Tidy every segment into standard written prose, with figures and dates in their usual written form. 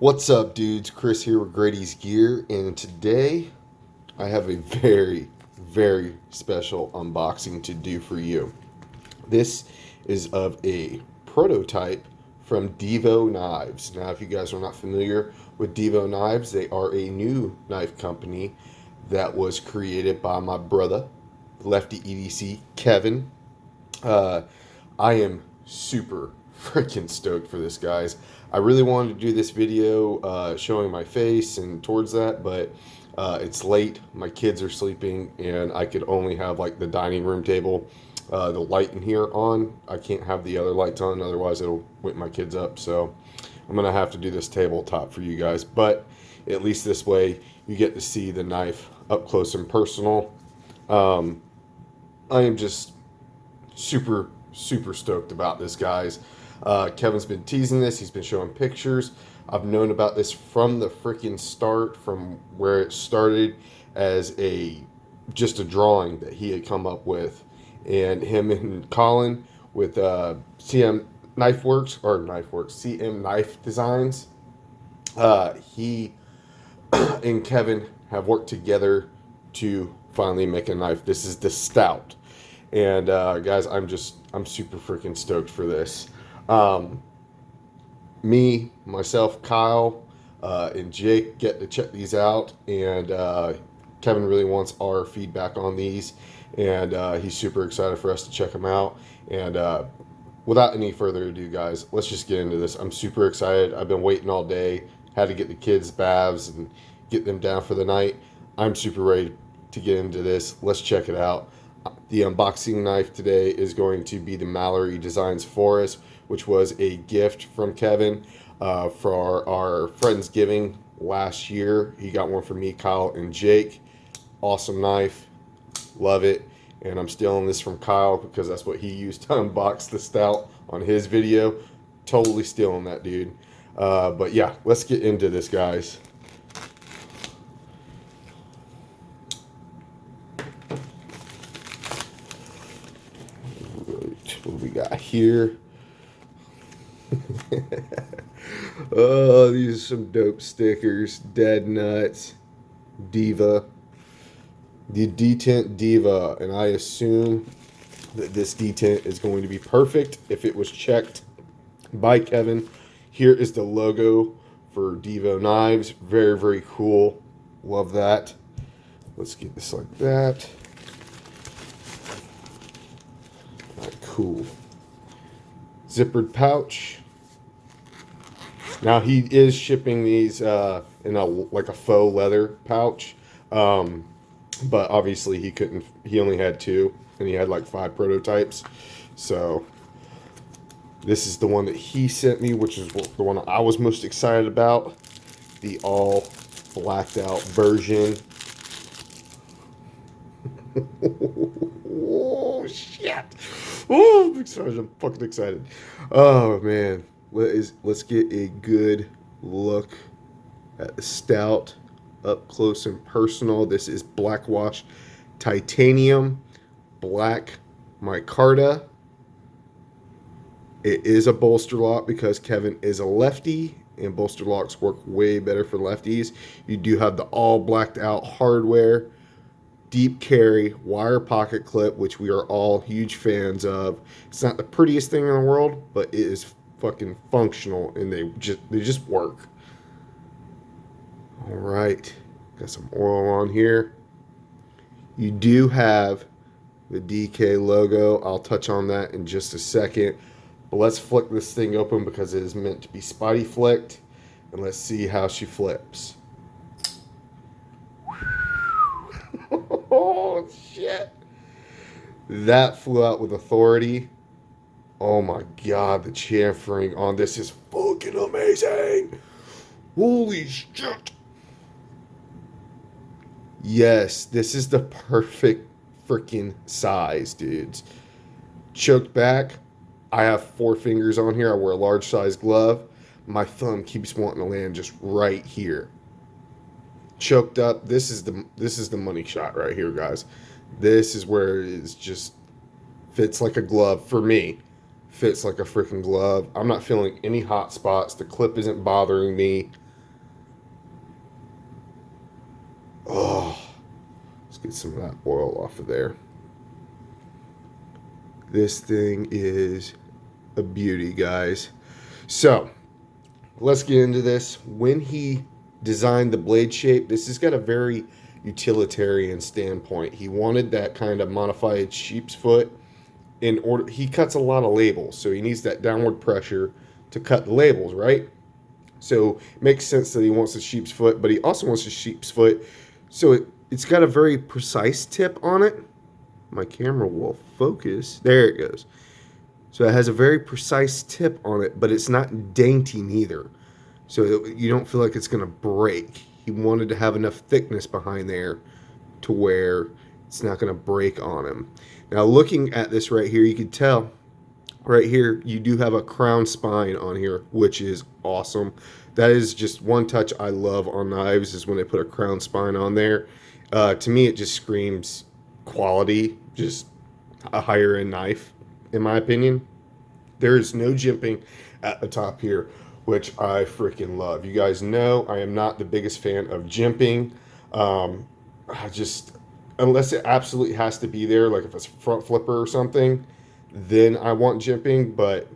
What's up, dudes? Chris here with Grady's Gear, and today I have a very special unboxing to do for you. This is of a prototype from Divo Knives. Now, if you guys are not familiar with Divo Knives, they are a new knife company that was created by my brother, Lefty EDC, Kevin. Uh, I am super freaking stoked for this, guys. I really wanted to do this video showing my face and towards that, but it's late. My kids are sleeping, and I could only have like the dining room table, the light in here on. I can't have the other lights on, otherwise it'll wake my kids up. So I'm gonna have to do this tabletop for you guys, but at least this way you get to see the knife up close and personal. I am just super stoked about this, guys. Kevin's been teasing this. He's been showing pictures. I've known about this from the freaking start, from where it started as just a drawing that he had come up with, and him and Colin with CM CM Knife Designs. He and Kevin have worked together to finally make a knife. This is the Stout. And guys, I'm super freaking stoked for this. Myself, Kyle, and Jake get to check these out, and Kevin really wants our feedback on these, and he's super excited for us to check them out. And without any further ado, guys, let's just get into this. I'm super excited. I've been waiting all day. Had to get the kids baths and get them down for the night. I'm super ready to get into this. Let's check it out. The unboxing knife today is going to be the Mallory Designs Forest, which was a gift from Kevin for our Friendsgiving last year. He got one for me, Kyle, and Jake. Awesome knife. Love it. And I'm stealing this from Kyle because that's what he used to unbox the Stout on his video. Totally stealing that, dude. But yeah, let's get into this, guys. What we got here? Oh, these are some dope stickers. Dead Nuts, Diva, the detent Diva, and I assume that this detent is going to be perfect if it was checked by Kevin. Here is the logo for Divo Knives. Very cool. Love that. Let's get this like that. Cool. Zippered pouch. Now he is shipping these in like a faux leather pouch, but obviously he couldn't. He only had two, and he had like 5 prototypes. So this is the one that he sent me, which is the one I was most excited about. The all blacked out version. Oh shit! Oh, I'm excited. I'm fucking excited. Oh man, let's get a good look at the Stout up close and personal. This is black wash titanium, black micarta. It is a bolster lock because Kevin is a lefty, and bolster locks work way better for lefties. You do have the all blacked out hardware. Deep carry wire pocket clip, which we are all huge fans of. It's not the prettiest thing in the world, but it is fucking functional, and they just work. All right, got some oil on here. You do have the DK logo. I'll touch on that in just a second, but let's flick this thing open because it is meant to be spotty flicked, and let's see how she flips. Oh shit, that flew out with authority. Oh my god, the chamfering on this is fucking amazing. Holy shit. Yes, this is the perfect freaking size, dudes. Choked back. I have 4 fingers on here. I wear a large size glove. My thumb keeps wanting to land just right here. Choked up. This is the money shot right here, guys. This is where it is just fits like a glove for me. Fits like a freaking glove. I'm not feeling any hot spots. The clip isn't bothering me. get some of that oil off of there. This thing is a beauty, guys. So let's get into this. When he designed the blade shape, this has got a very utilitarian standpoint. He wanted that kind of modified sheep's foot. In order, he cuts a lot of labels, so he needs that downward pressure to cut the labels, right? So it makes sense that he wants a sheep's foot, but he also wants a sheep's foot. So it's got a very precise tip on it. My camera will focus. There it goes. So it has a very precise tip on it, but it's not dainty neither. So you don't feel like it's going to break. He wanted to have enough thickness behind there to where it's not going to break on him. Now looking at this right here, you can tell right here you do have a crown spine on here, which is awesome. That is just one touch I love on knives, is when they put a crown spine on there. To me, it just screams quality, just a higher end knife, in my opinion. There is no jimping at the top here, which I freaking love. You guys know I am not the biggest fan of jimping. Unless it absolutely has to be there, like if it's a front flipper or something, then I want jimping. But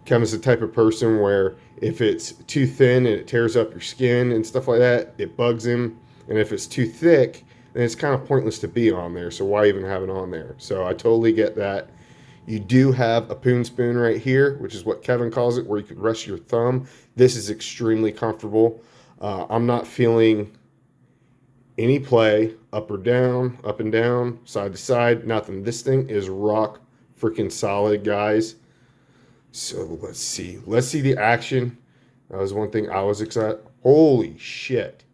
Kevin's the type of person where if it's too thin and it tears up your skin and stuff like that, it bugs him. And if it's too thick, then it's kind of pointless to be on there. So why even have it on there? So I totally get that. You do have a poon spoon right here, which is what Kevin calls it, where you can rest your thumb. This is extremely comfortable. I'm not feeling any play, up or down, up and down, side to side, nothing. This thing is rock freaking solid, guys. So let's see. Let's see the action. That was one thing I was excited. Holy shit.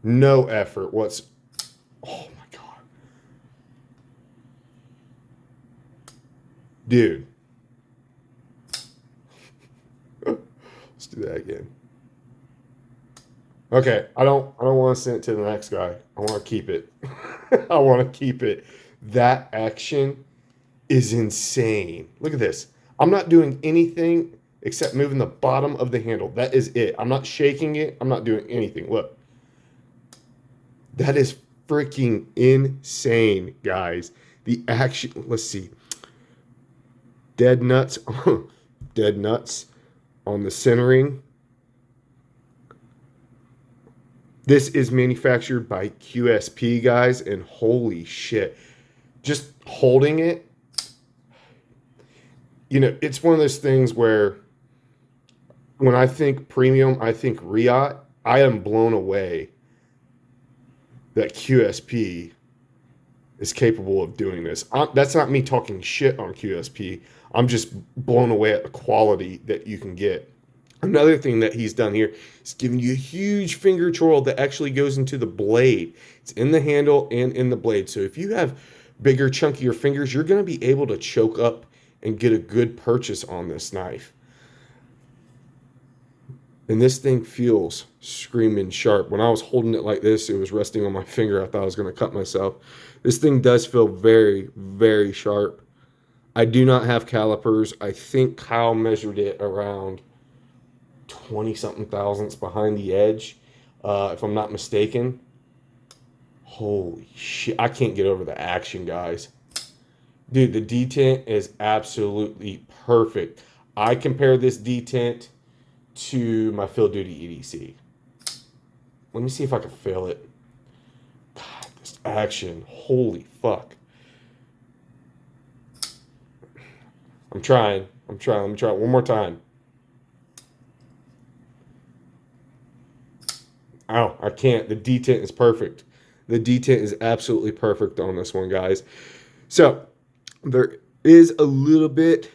No effort. Oh my God. Dude. Let's do that again. Okay, I don't want to send it to the next guy. I want to keep it. I want to keep it. That action is insane. Look at this. I'm not doing anything except moving the bottom of the handle. That is it. I'm not shaking it. I'm not doing anything. Look. That is freaking insane, guys. The action, let's see. Dead nuts. Dead nuts on the centering. This is manufactured by QSP, guys, and holy shit. Just holding it, you know, it's one of those things where when I think premium, I think Riot. I am blown away that QSP is capable of doing this. That's not me talking shit on QSP. I'm just blown away at the quality that you can get. Another thing that he's done here is giving you a huge finger twirl that actually goes into the blade. It's in the handle and in the blade. So if you have bigger, chunkier fingers, you're going to be able to choke up and get a good purchase on this knife. And this thing feels screaming sharp. When I was holding it like this, it was resting on my finger. I thought I was going to cut myself. This thing does feel very, very sharp. I do not have calipers. I think Kyle measured it around 20-something thousandths behind the edge, if I'm not mistaken. Holy shit. I can't get over the action, guys. Dude, the detent is absolutely perfect. I compare this detent to my Field Duty EDC. Let me see if I can feel it. God, this action. Holy fuck. I'm trying. Let me try it one more time. Ow, I can't. The detent is perfect. The detent is absolutely perfect on this one, guys. So, there is a little bit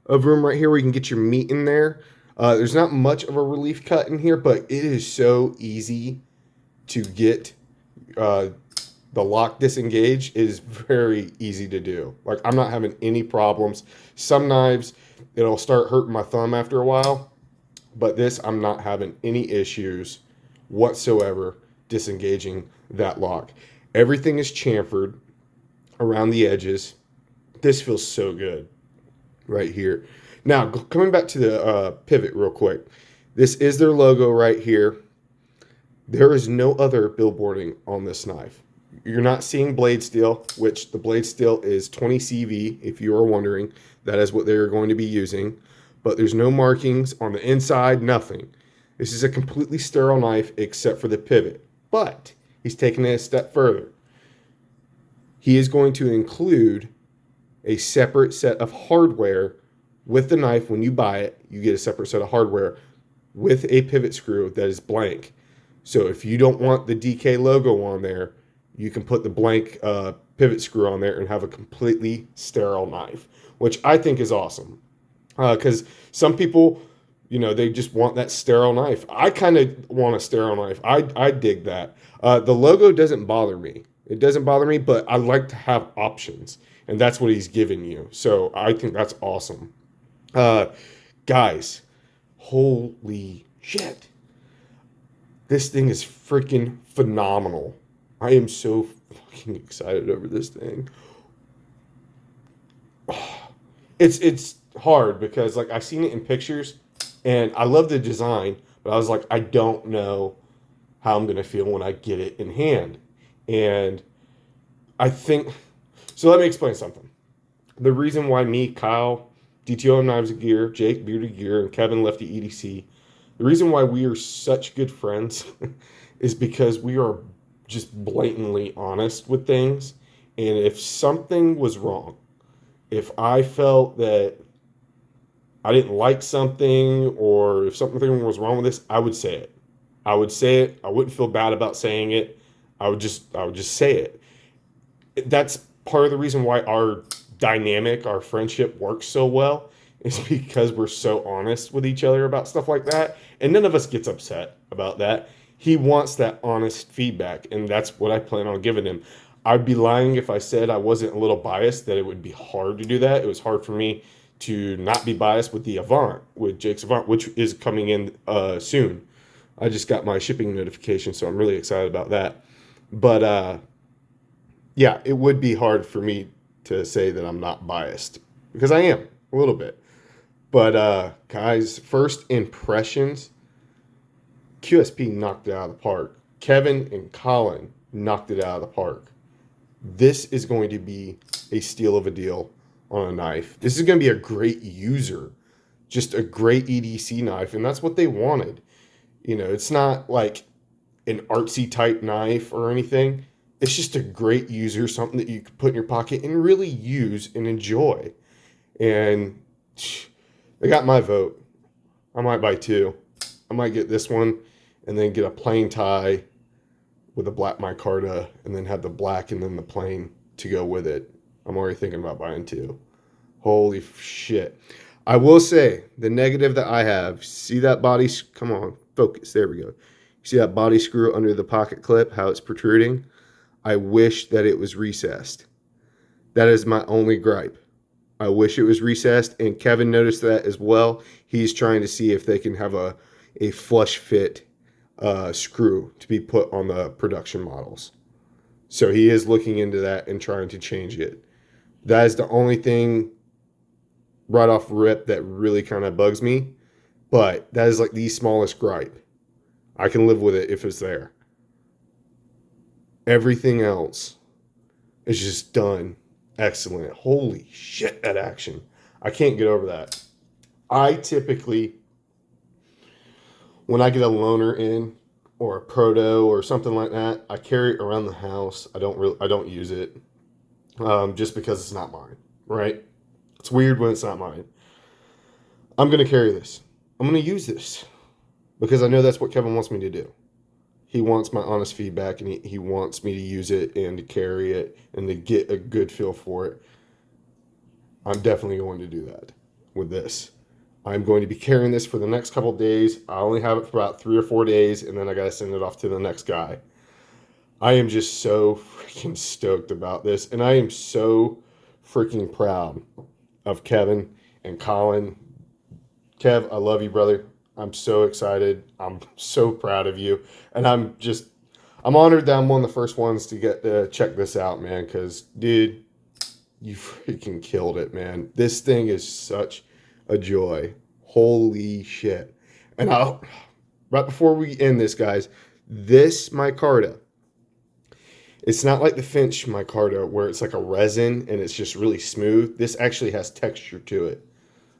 of room right here where you can get your meat in there. There's not much of a relief cut in here, but it is so easy to get the lock disengaged. It is very easy to do. Like, I'm not having any problems. Some knives, it'll start hurting my thumb after a while, but this, I'm not having any issues whatsoever disengaging that lock. Everything is chamfered around the edges. This feels so good right here. Now, coming back to the pivot real quick. This is their logo right here. There is no other billboarding on this knife. You're not seeing blade steel, which the blade steel is 20 CV, if you are wondering. That is what they're going to be using. But there's no markings on the inside, nothing. This is a completely sterile knife except for the pivot. But he's taking it a step further. He is going to include a separate set of hardware with the knife. When you buy it, you get a separate set of hardware with a pivot screw that is blank. So if you don't want the DK logo on there, you can put the blank pivot screw on there and have a completely sterile knife, which I think is awesome. Because some people, they just want that sterile knife. I kind of want a sterile knife. I dig that. The logo doesn't bother me. It doesn't bother me, but I like to have options, and that's what he's giving you. So I think that's awesome. Guys, holy shit. This thing is freaking phenomenal. I am so fucking excited over this thing. It's hard because like I've seen it in pictures and I love the design, but I was like, I don't know how I'm gonna feel when I get it in hand. And I think so. Let me explain something. The reason why me, Kyle, DTO Knives and Gear, Jake Bearded Gear, and Kevin Lefty EDC, the reason why we are such good friends is because we are just blatantly honest with things. And if something was wrong, if I felt that I didn't like something or if something was wrong with this, I would say it. I would say it. I wouldn't feel bad about saying it. I would just say it. That's part of the reason why our dynamic, our friendship works so well is because we're so honest with each other about stuff like that. And none of us gets upset about that. He wants that honest feedback, and that's what I plan on giving him. I'd be lying if I said I wasn't a little biased, that it would be hard to do that. It was hard for me to not be biased with the Avant, with Jake's Avant, which is coming in soon. I just got my shipping notification, so I'm really excited about that. But yeah, it would be hard for me to say that I'm not biased because I am a little bit. But guys, first impressions, QSP knocked it out of the park. Kevin and Colin knocked it out of the park. This is going to be a steal of a deal on a knife. This is going to be a great user, just a great EDC knife, and that's what they wanted. It's not like an artsy type knife or anything. It's just a great user, something that you can put in your pocket and really use and enjoy. And they got my vote. I might buy two. I might get this one and then get a plain tie with a black micarta and then have the black and then the plain to go with it. I'm already thinking about buying two. Holy shit. I will say the negative that I have, see that body, come on, focus, there we go. See that body screw under the pocket clip, how it's protruding? I wish that it was recessed. That is my only gripe. I wish it was recessed, and Kevin noticed that as well. He's trying to see if they can have a flush fit screw to be put on the production models. So he is looking into that and trying to change it. That is the only thing right off rip that really kind of bugs me. But that is like the smallest gripe. I can live with it if it's there. Everything else is just done excellent. Holy shit, that action. I can't get over that. I typically, when I get a loaner in or a proto or something like that, I carry it around the house. I don't use it just because it's not mine, right? It's weird when it's not mine. I'm going to carry this. I'm going to use this because I know that's what Kevin wants me to do. He wants my honest feedback, and he wants me to use it and to carry it and to get a good feel for it. I'm definitely going to do that with this. I'm going to be carrying this for the next couple of days. I only have it for about 3 or 4 days, and then I got to send it off to the next guy. I am just so freaking stoked about this, and I am so freaking proud of Kevin and Colin. Kev, I love you, brother. I'm so excited. I'm so proud of you. And I'm honored that I'm one of the first ones to get to check this out, man. Because, dude, you freaking killed it, man. This thing is such a joy. Holy shit. And right before we end this, guys, This micarta, it's not like the Finch micarta where it's like a resin and it's just really smooth. This actually has texture to it.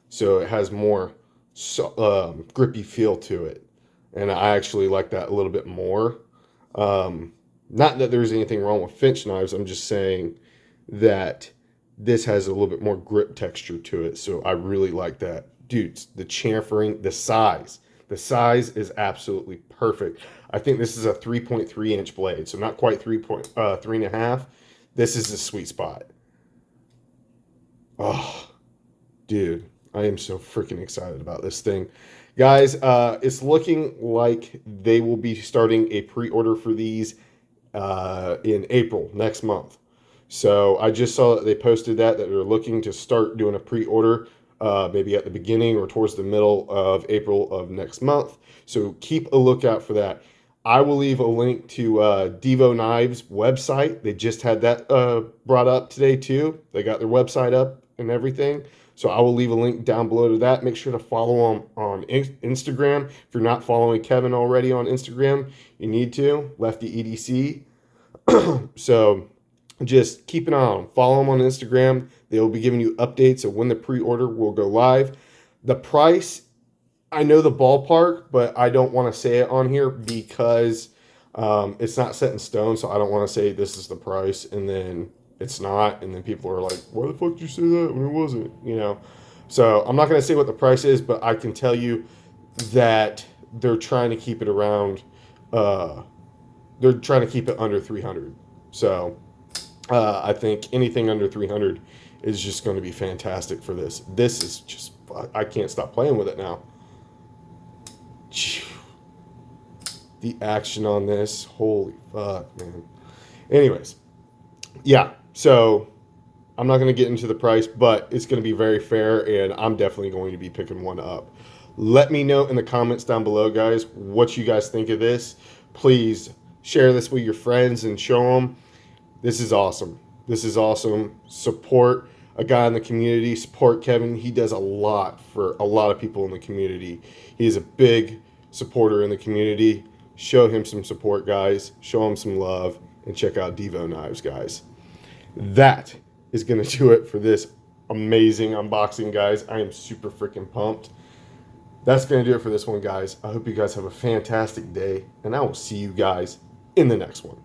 So it has more grippy feel to it. And I actually like that a little bit more. Not that there's anything wrong with Finch knives. I'm just saying that this has a little bit more grip texture to it. So I really like that. Dudes, the chamfering, the size. The size is absolutely perfect. I think this is a 3.3 inch blade. So not quite 3.3.5. This is the sweet spot. Oh, dude, I am so freaking excited about this thing. Guys, it's looking like they will be starting a pre-order for these in April next month. So I just saw that they posted that they're looking to start doing a pre-order maybe at the beginning or towards the middle of April of next month. So keep a lookout for that. I will leave a link to Divo Knives website. They just had that brought up today too. They got their website up and everything. So I will leave a link down below to that. Make sure to follow them on Instagram. If you're not following Kevin already on Instagram, you need to. Lefty EDC. So just keep an eye on them. Follow them on Instagram. They will be giving you updates of when the pre-order will go live. The price, I know the ballpark, but I don't want to say it on here because it's not set in stone. So I don't want to say this is the price and then it's not. And then people are like, why the fuck did you say that when it wasn't? You know? So I'm not going to say what the price is, but I can tell you that they're trying to keep it around, they're trying to keep it under 300. So I think anything under 300 is just going to be fantastic for this. This is just, I can't stop playing with it now. The action on this, holy fuck, man. Anyways, yeah, so I'm not going to get into the price, but it's going to be very fair, and I'm definitely going to be picking one up. Let me know in the comments down below, guys, what you guys think of this. Please share this with your friends and show them. This is awesome. This is awesome. Support a guy in the community. Support Kevin. He does a lot for a lot of people in the community. He is a big supporter in the community. Show him some support, guys. Show him some love. And check out Divo Knives, guys. That is going to do it for this amazing unboxing, guys. I am super freaking pumped. That's going to do it for this one, guys. I hope you guys have a fantastic day. And I will see you guys in the next one.